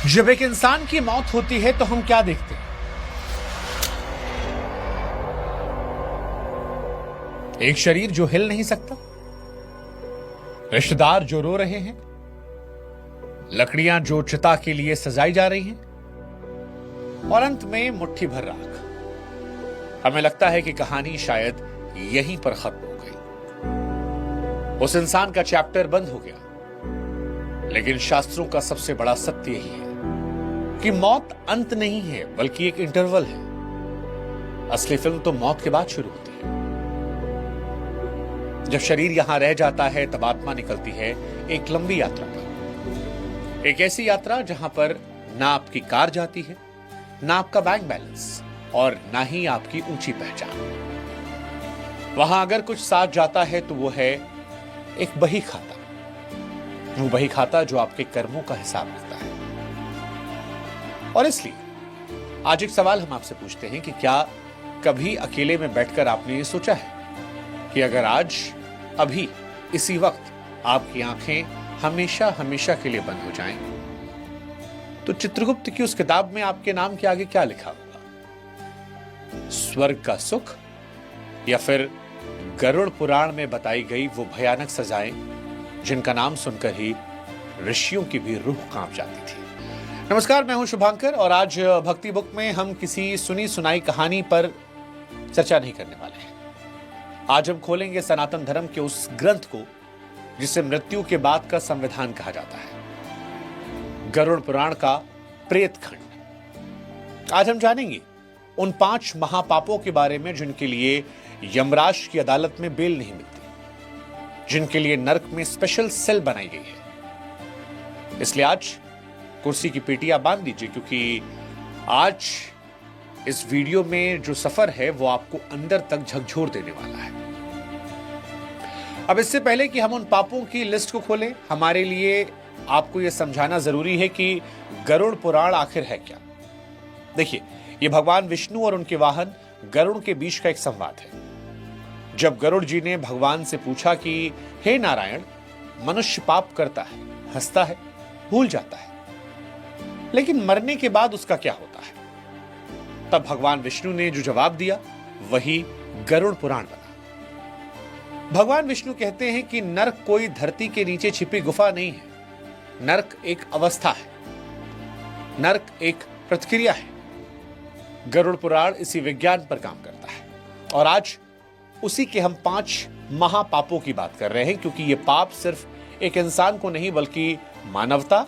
जब एक इंसान की मौत होती है तो हम क्या देखते हैं? एक शरीर जो हिल नहीं सकता, रिश्तेदार जो रो रहे हैं, लकड़ियां जो चिता के लिए सजाई जा रही हैं, और अंत में मुट्ठी भर राख। हमें लगता है कि कहानी शायद यहीं पर खत्म हो गई, उस इंसान का चैप्टर बंद हो गया। लेकिन शास्त्रों का सबसे बड़ा सत्य यही है कि मौत अंत नहीं है, बल्कि एक इंटरवल है। असली फिल्म तो मौत के बाद शुरू होती है। जब शरीर यहां रह जाता है तब आत्मा निकलती है एक लंबी यात्रा पर, एक ऐसी यात्रा जहां पर ना आपकी कार जाती है, ना आपका बैंक बैलेंस, और ना ही आपकी ऊंची पहचान। वहां अगर कुछ साथ जाता है तो वो है एक बही खाता, वो बही खाता जो आपके कर्मों का हिसाब रखता है। और इसलिए आज एक सवाल हम आपसे पूछते हैं कि क्या कभी अकेले में बैठकर आपने ये सोचा है कि अगर आज अभी इसी वक्त आपकी आंखें हमेशा हमेशा के लिए बंद हो जाएं, तो चित्रगुप्त की उस किताब में आपके नाम के आगे क्या लिखा होगा? स्वर्ग का सुख, या फिर गरुड़ पुराण में बताई गई वो भयानक सजाएं जिनका नाम सुनकर ही ऋषियों की भी रूह कांप जाती थी। नमस्कार, मैं हूं शुभांकर, और आज भक्ति बुक में हम किसी सुनी सुनाई कहानी पर चर्चा नहीं करने वाले हैं। आज हम खोलेंगे सनातन धर्म के उस ग्रंथ को जिसे मृत्यु के बाद का संविधान कहा जाता है, गरुड़ पुराण का प्रेत खंड। आज हम जानेंगे उन 5 महापापों के बारे में जिनके लिए यमराज की अदालत में बेल नहीं मिलती, जिनके लिए नरक में स्पेशल सेल बनाई गई है। इसलिए आज कुर्सी की पेटियां बांध दीजिए, क्योंकि आज इस वीडियो में जो सफर है वो आपको अंदर तक झकझोर देने वाला है। अब इससे पहले कि हम उन पापों की लिस्ट को खोलें, हमारे लिए आपको यह समझाना जरूरी है कि गरुड़ पुराण आखिर है क्या। देखिए, यह भगवान विष्णु और उनके वाहन गरुड़ के बीच का एक संवाद है। जब गरुड़ जी ने भगवान से पूछा कि हे नारायण, मनुष्य पाप करता है, हंसता है, भूल जाता है, लेकिन मरने के बाद उसका क्या होता है? तब भगवान विष्णु ने जो जवाब दिया वही गरुड़ पुराण बना। भगवान विष्णु कहते हैं कि नरक कोई धरती के नीचे छिपी गुफा नहीं है, नरक एक अवस्था है, नरक एक प्रतिक्रिया है। गरुड़ पुराण इसी विज्ञान पर काम करता है, और आज उसी के हम 5 महापापों की बात कर रहे हैं, क्योंकि ये पाप सिर्फ एक इंसान को नहीं बल्कि मानवता,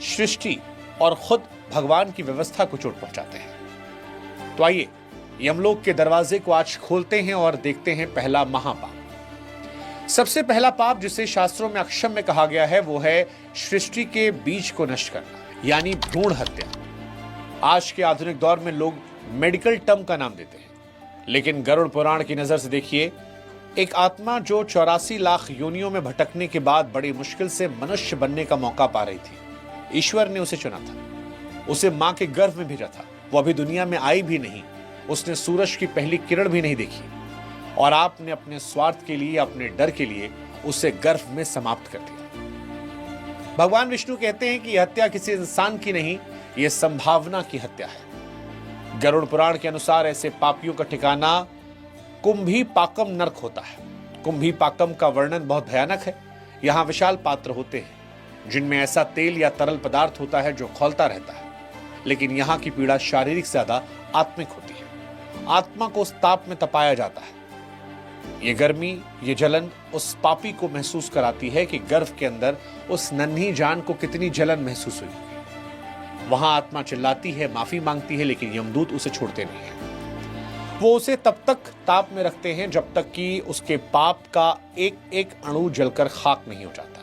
सृष्टि और खुद भगवान की व्यवस्था को चोट पहुंचाते हैं। तो आइए यमलोक के दरवाजे को आज खोलते हैं और देखते हैं पहला महापाप। सबसे पहला पाप जिसे शास्त्रों में अक्षम्य कहा गया है वो है सृष्टि के बीज को नष्ट करना, यानी भ्रूण हत्या। आज के आधुनिक दौर में लोग मेडिकल टर्म का नाम देते हैं, लेकिन गरुड़ पुराण की नजर से देखिए, एक आत्मा जो 84 लाख योनियों में भटकने के बाद बड़ी मुश्किल से मनुष्य बनने का मौका पा रही थी। ईश्वर ने उसे चुना था, उसे मां के गर्भ में भेजा था। वो अभी दुनिया में आई भी नहीं, उसने सूरज की पहली किरण भी नहीं देखी, और आपने अपने स्वार्थ के लिए, अपने डर के लिए उसे गर्भ में समाप्त कर दिया। भगवान विष्णु कहते हैं कि यह हत्या किसी इंसान की नहीं, यह संभावना की हत्या है। गरुड़ पुराण के अनुसार ऐसे पापियों का ठिकाना कुंभी पाकम नरक होता है। कुंभी पाकम का वर्णन बहुत भयानक है। यहां विशाल पात्र होते हैं जिनमें ऐसा तेल या तरल पदार्थ होता है जो खौलता रहता है, लेकिन यहां की पीड़ा शारीरिक से ज्यादा आत्मिक होती है। आत्मा को उस ताप में तपाया जाता है। ये गर्मी, ये जलन उस पापी को महसूस कराती है कि गर्भ के अंदर उस नन्ही जान को कितनी जलन महसूस हुई होगी। वहां आत्मा चिल्लाती है, माफी मांगती है, लेकिन यमदूत उसे छोड़ते नहीं है। वो उसे तब तक ताप में रखते हैं जब तक कि उसके पाप का एक एक अणु जलकर खाक नहीं हो जाता।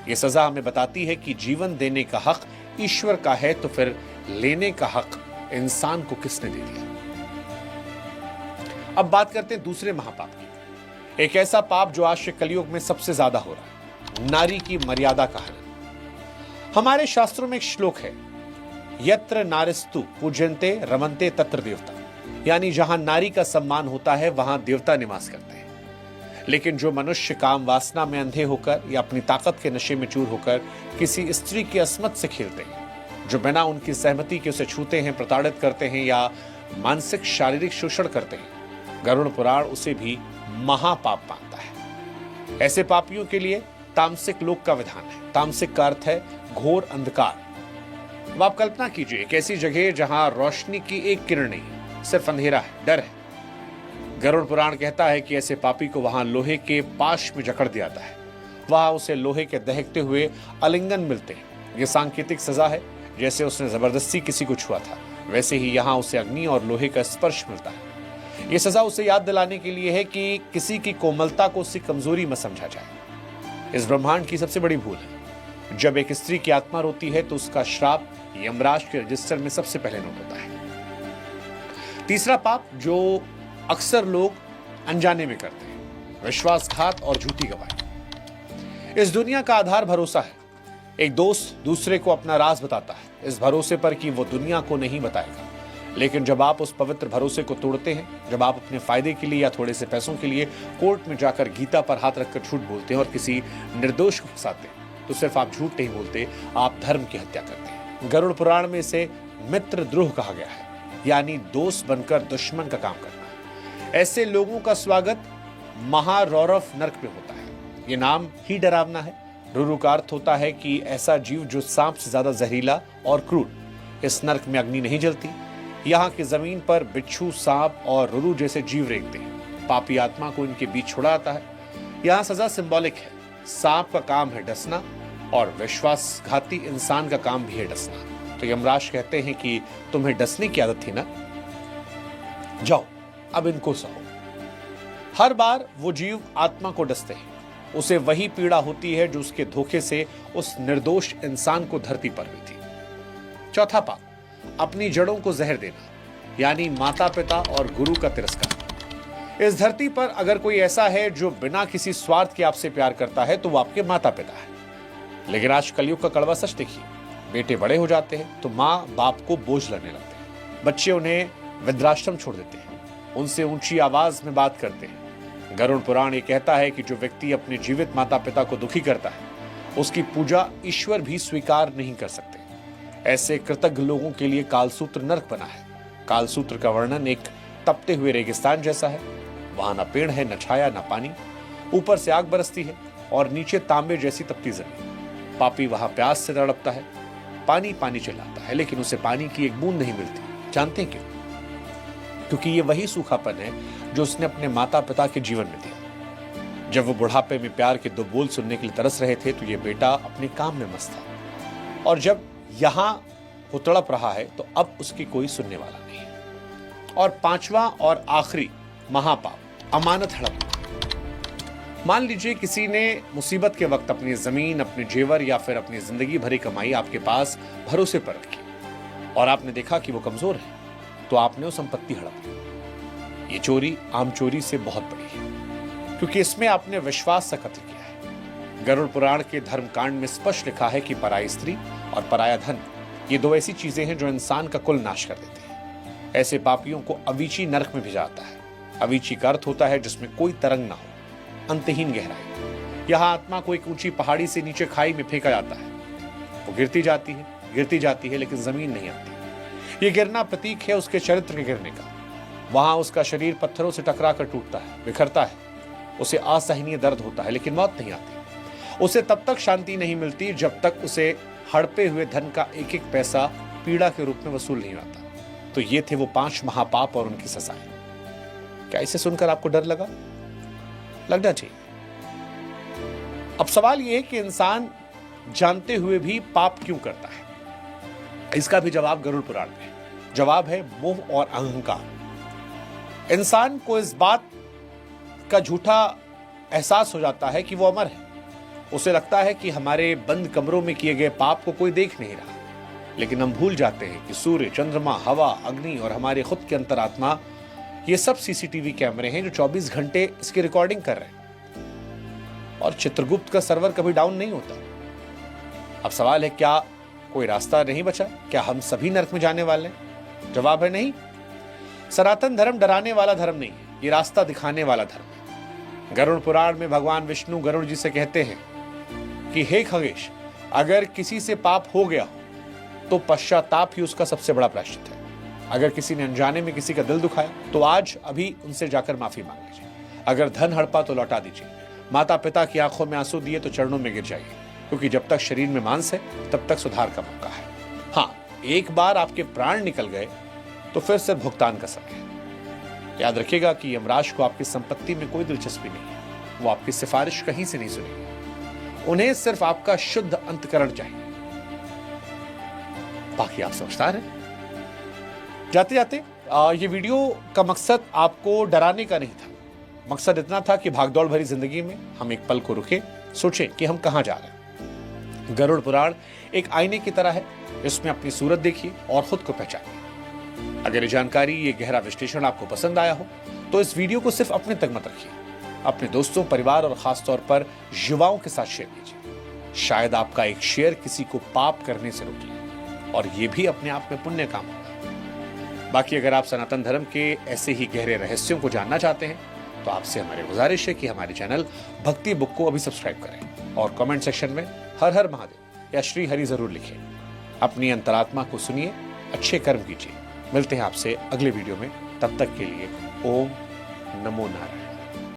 ये सजा हमें बताती है कि जीवन देने का हक ईश्वर का है, तो फिर लेने का हक इंसान को किसने दे दिया? अब बात करते हैं दूसरे महापाप की। एक ऐसा पाप जो आज के कलयुग में सबसे ज्यादा हो रहा है, नारी की मर्यादा का हनन। हमारे शास्त्रों में एक श्लोक है, यत्र नारिस्तु पूज्यन्ते रमन्ते तत्र देवता, यानी जहां नारी का सम्मान होता है वहां देवता निवास करते हैं। लेकिन जो मनुष्य काम वासना में अंधे होकर या अपनी ताकत के नशे में चूर होकर किसी स्त्री की अस्मत से खेलते हैं, जो बिना उनकी सहमति के उसे छूते हैं, प्रताड़ित करते हैं या मानसिक शारीरिक शोषण करते हैं, गरुड़ पुराण उसे भी महापाप मानता है। ऐसे पापियों के लिए तामसिक लोक का विधान है। तामसिक का अर्थ है घोर अंधकार। अब आप कल्पना कीजिए एक ऐसी जगह जहां रोशनी की एक किरण नहीं, सिर्फ अंधेरा है, डर है। गरुड़ पुराण कहता है कि ऐसे पापी को वहां लोहे के पाश में जकड़ दिया जाता है। वहां उसे लोहे के दहकते हुए आलिंगन मिलते हैं। यह सांकेतिक सजा है। जैसे उसने जबरदस्ती किसी को छुआ था, वैसे ही यहां उसे अग्नि और लोहे का स्पर्श मिलता है। यह सजा उसे याद दिलाने के लिए है कि किसी की कोमलता को उसकी कमजोरी में समझा जाए। इस ब्रह्मांड की सबसे बड़ी भूल है, जब एक स्त्री की आत्मा रोती है तो उसका श्राप यमराज के रजिस्टर में सबसे पहले नोट होता है। तीसरा पाप जो अक्सर लोग अनजाने में करते हैं, विश्वासघात और झूठी गवाही। इस दुनिया का आधार भरोसा है। एक दोस्त दूसरे को अपना राज बताता है इस भरोसे पर कि वो दुनिया को नहीं बताएगा। लेकिन जब आप उस पवित्र भरोसे को तोड़ते हैं, जब आप अपने फायदे के लिए या थोड़े से पैसों के लिए कोर्ट में जाकर गीता पर हाथ रखकर झूठ बोलते हैं और किसी निर्दोष को फंसाते हैं, तो सिर्फ आप झूठ नहीं बोलते, आप धर्म की हत्या करते हैं। गरुड़ पुराण में इसे मित्रद्रोह कहा गया है, यानी दोस्त बनकर दुश्मन का काम करना। ऐसे लोगों का स्वागत महारौरव नरक में होता है। ये नाम ही डरावना है। रुरु का अर्थ होता है कि ऐसा जीव जो सांप से ज्यादा जहरीला और क्रूर। इस नरक में अग्नि नहीं जलती। यहाँ की जमीन पर बिच्छू, सांप और रुरु जैसे जीव रेंगते हैं। पापी आत्मा को इनके बीच छोड़ा जाता है। यहाँ सजा सिंबॉलिक है। सांप का काम है डसना और विश्वासघाती इंसान का काम भी है डसना। तो यमराज कहते हैं कि तुम्हें डसने की आदत थी ना, जाओ अब इनको सहो। हर बार वो जीव आत्मा को डसते हैं, उसे वही पीड़ा होती है जो उसके धोखे से उस निर्दोष इंसान को धरती पर हुई थी। चौथा पाप, अपनी जड़ों को जहर देना, यानी माता पिता और गुरु का तिरस्कार। इस धरती पर अगर कोई ऐसा है जो बिना किसी स्वार्थ के आपसे प्यार करता है तो वो आपके माता पिता है। लेकिन आज कलयुग का कड़वा सच देखिए, बेटे बड़े हो जाते हैं तो माँ बाप को बोझ लगने लगते हैं। बच्चे उन्हें वृद्धाश्रम छोड़ देते हैं, उनसे ऊंची आवाज में बात करते हैं। गरुड़ पुराण ये कहता है कि जो व्यक्ति अपने जीवित माता पिता को दुखी करता है, उसकी पूजा ईश्वर भी स्वीकार नहीं कर सकते। ऐसे कृतज्ञ लोगों के लिए कालसूत्र नरक बना है। कालसूत्र का वर्णन एक तपते हुए रेगिस्तान जैसा है। वहां न पेड़ है, न छाया, न पानी। ऊपर से आग बरसती है और नीचे तांबे जैसी तपती जमीन। पापी वहां प्यास से तड़पता है, पानी पानी चिल्लाता है, लेकिन उसे पानी की एक बूंद नहीं मिलती। जानते हैं क्यों? क्योंकि ये वही सूखापन है जो उसने अपने माता पिता के जीवन में दिया। जब वो बुढ़ापे में प्यार के दो बोल सुनने के लिए तरस रहे थे तो ये बेटा अपने काम में मस्त था, और जब यहां वो तड़प रहा है तो अब उसकी कोई सुनने वाला नहीं है। और पांचवा और आखिरी महापाप, अमानत हड़पना। मान लीजिए किसी ने मुसीबत के वक्त अपनी जमीन, अपने जेवर या फिर अपनी जिंदगी भरी कमाई आपके पास भरोसे पर रखी और आपने देखा कि वो कमजोर है, तो आपने वो संपत्ति हड़प ली। ये चोरी आम चोरी से बहुत बड़ी है, क्योंकि इसमें आपने विश्वास से कत्ल किया है। गरुड़ पुराण के धर्मकांड में स्पष्ट लिखा है कि पराई स्त्री और पराया धन, ये दो ऐसी चीजें हैं जो इंसान का कुल नाश कर देती हैं। ऐसे पापियों को अवीची नरक में भेजा जाता है। अवीची का अर्थ होता है जिसमें कोई तरंग ना हो, अंतहीन गहराई। यहाँ आत्मा को एक ऊंची पहाड़ी से नीचे खाई में फेंका जाता है। वो गिरती जाती है, लेकिन जमीन नहीं आती। ये गिरना प्रतीक है उसके चरित्र के गिरने का। वहां उसका शरीर पत्थरों से टकरा कर टूटता है, बिखरता है। उसे असहनीय दर्द होता है, लेकिन मौत नहीं आती। उसे तब तक शांति नहीं मिलती जब तक उसे हड़पे हुए धन का एक एक पैसा पीड़ा के रूप में वसूल नहीं आता। तो ये थे वो 5 महापाप और उनकी सजाएं। क्या इसे सुनकर आपको डर लगना चाहिए? अब सवाल यह है कि इंसान जानते हुए भी पाप क्यों करता है? इसका भी जवाब गरुड़ पुराण में है। जवाब है मोह और अहंकार। इंसान को इस बात का झूठा एहसास हो जाता है कि वो अमर है। उसे लगता है कि हमारे बंद कमरों में किए गए पाप को कोई देख नहीं रहा। लेकिन हम भूल जाते हैं कि सूर्य, चंद्रमा, हवा, अग्नि और हमारे खुद के अंतरात्मा, ये सब सीसीटीवी कैमरे हैं जो 24 घंटे इसकी रिकॉर्डिंग कर रहे हैं। और चित्रगुप्त का सर्वर कभी डाउन नहीं होता। अब सवाल है, क्या कोई रास्ता नहीं बचा? क्या हम सभी नरक में जाने वाले हैं? जवाब है नहीं। सनातन धर्म डराने वाला धर्म नहीं है, ये रास्ता दिखाने वाला धर्म है। गरुड़ पुराण में भगवान विष्णु गरुड़ जी से कहते हैं कि हे खगेश, अगर किसी से पाप हो गया हो तो पश्चाताप ही उसका सबसे बड़ा प्रायश्चित है। अगर किसी ने अनजाने में किसी का दिल दुखाया तो आज अभी उनसे जाकर माफी मांग लीजिए। अगर धन हड़पा तो लौटा दीजिए। माता पिता की आंखों में आंसू दिए तो चरणों में गिर जाइए, क्योंकि जब तक शरीर में मांस है तब तक सुधार का मौका है। हाँ, एक बार आपके प्राण निकल गए तो फिर सिर्फ भुगतान का समय है। याद रखिएगा कि यमराज को आपकी संपत्ति में कोई दिलचस्पी नहीं है। वो आपकी सिफारिश कहीं से नहीं सुनेंगे। उन्हें सिर्फ आपका शुद्ध अंतकरण चाहिए। बाकी आप समझदार हैं। जाते जाते ये वीडियो का मकसद आपको डराने का नहीं था। मकसद इतना था कि भागदौड़ भरी जिंदगी में हम एक पल को रुके, सोचें कि हम कहां जा रहे हैं। गरुड़ पुराण एक आईने की तरह है। इसमें अपनी सूरत देखिए और खुद को पहचानिए। अगर ये जानकारी, ये गहरा विश्लेषण आपको पसंद आया हो तो इस वीडियो को सिर्फ अपने तक मत रखिए। अपने दोस्तों, परिवार और खासतौर पर युवाओं के साथ शेयर कीजिए। शायद आपका एक शेयर किसी को पाप करने से रोके, और ये भी अपने आप में पुण्य काम होगा। बाकी अगर आप सनातन धर्म के ऐसे ही गहरे रहस्यों को जानना चाहते हैं तो आपसे हमारी गुजारिश है कि हमारे चैनल भक्ति बुक को अभी सब्सक्राइब करें और कमेंट सेक्शन में हर हर महादेव या श्री हरि जरूर लिखें। अपनी अंतरात्मा को सुनिए, अच्छे कर्म कीजिए। मिलते हैं आपसे अगले वीडियो में। तब तक के लिए ओम नमो नारायण।